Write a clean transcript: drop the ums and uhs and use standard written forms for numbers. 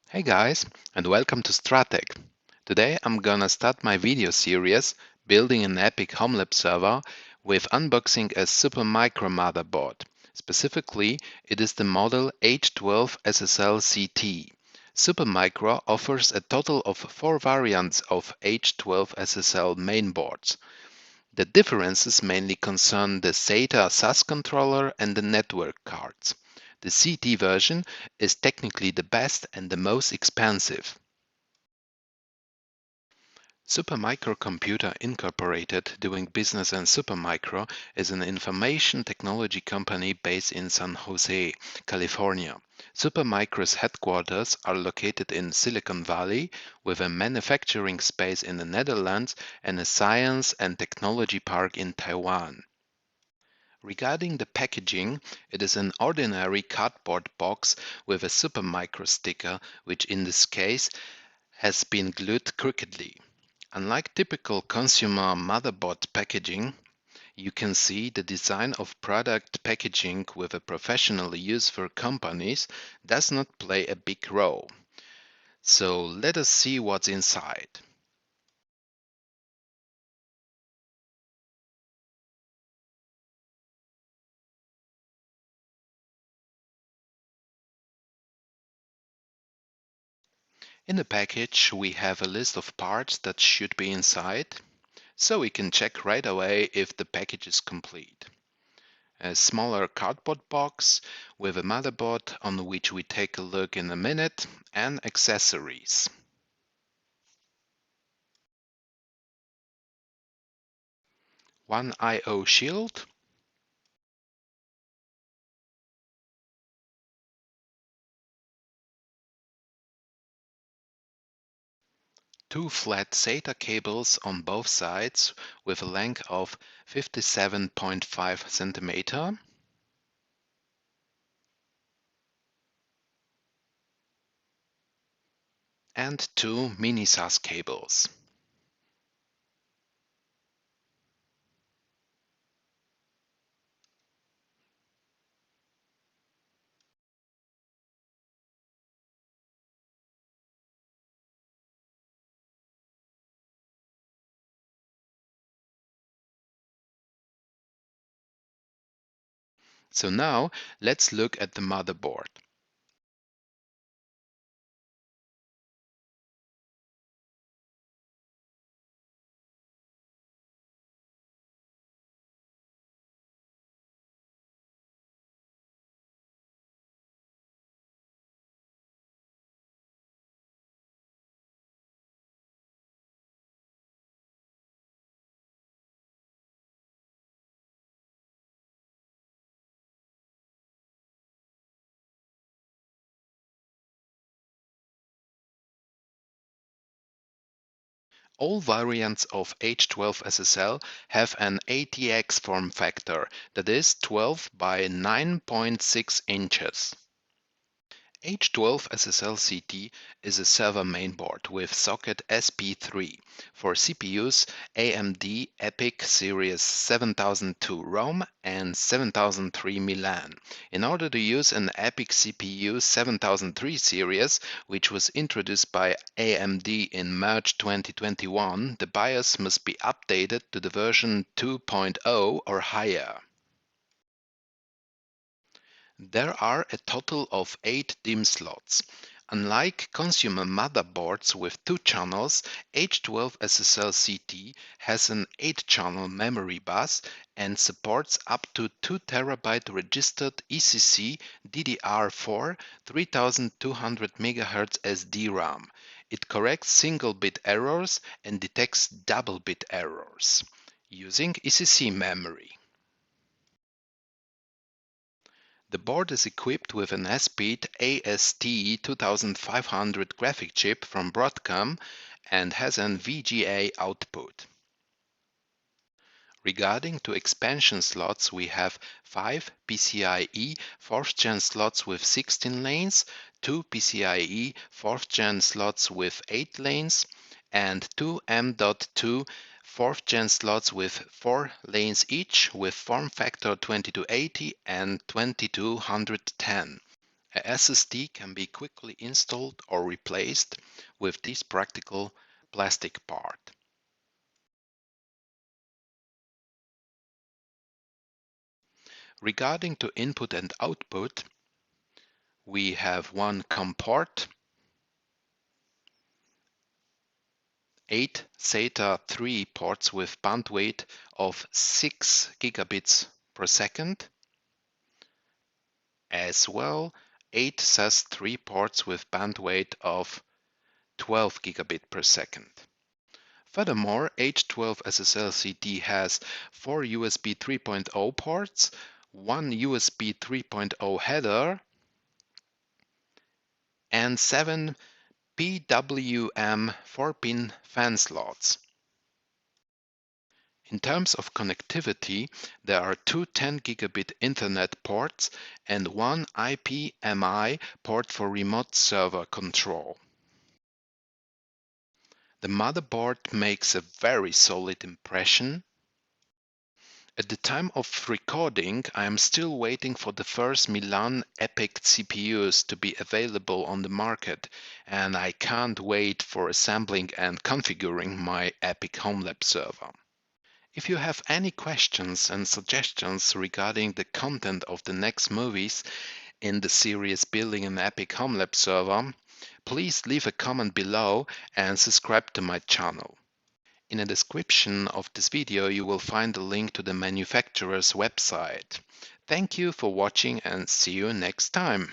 Hey guys, and welcome to Stratec. Today I'm gonna start my video series building an epic home lab server with unboxing a Supermicro motherboard. Specifically, it is the model H12SSL-CT. Supermicro offers a total of 4 variants of H12SSL mainboards. The differences mainly concern the SATA SAS controller and the network cards. The CT version is technically the best and the most expensive. Supermicro Computer Incorporated, doing business as Supermicro, is an information technology company based in San Jose, California. Supermicro's headquarters are located in Silicon Valley, with a manufacturing space in the Netherlands and a science and technology park in Taiwan. Regarding the packaging, it is an ordinary cardboard box with a Supermicro sticker, which in this case has been glued crookedly. Unlike typical consumer motherboard packaging, you can see the design of product packaging with a professional use for companies does not play a big role. So let us see what's inside. In the package, we have a list of parts that should be inside, so we can check right away if the package is complete. A smaller cardboard box with a motherboard on which we take a look in a minute, and accessories. One I/O shield, two flat SATA cables on both sides with a length of 57.5 cm, and two mini SAS cables. So now let's look at the motherboard. All variants of H12SSL have an ATX form factor, that is 12 by 9.6 inches. H12SSL-CT is a server mainboard with socket SP3 for CPUs AMD EPYC Series 7002 ROM and 7003 Milan. In order to use an EPYC CPU 7003 series, which was introduced by AMD in March 2021, the BIOS must be updated to the version 2.0 or higher. There are a total of 8 DIMM slots. Unlike consumer motherboards with 2 channels, H12SSL-CT has an 8-channel memory bus and supports up to 2 TB registered ECC DDR4 3200 MHz SDRAM. It corrects single-bit errors and detects double-bit errors using ECC memory. The board is equipped with an S-Speed AST2500 graphic chip from Broadcom and has an VGA output. Regarding to expansion slots, we have 5 PCIe 4th Gen slots with 16 lanes, 2 PCIe 4th Gen slots with 8 lanes, and 2 M.2 4th gen slots with 4 lanes each with form factor 2280 and 2210. A SSD can be quickly installed or replaced with this practical plastic part. Regarding to input and output, we have one COM port, 8 SATA 3 ports with bandwidth of 6 gigabits per second, as well 8 SAS 3 ports with bandwidth of 12 gigabit per second. Furthermore, H12SSL-CT has 4 USB 3.0 ports, 1 USB 3.0 header, and 7 PWM 4-pin fan slots. In terms of connectivity, there are two 10 gigabit Ethernet ports and one IPMI port for remote server control. The motherboard makes a very solid impression. At the time of recording, I am still waiting for the first Milan EPIC CPUs to be available on the market, and I can't wait for assembling and configuring my EPIC HomeLab server. If you have any questions and suggestions regarding the content of the next movies in the series Building an EPIC HomeLab server, please leave a comment below and subscribe to my channel. In the description of this video you will find a link to the manufacturer's website. Thank you for watching and see you next time.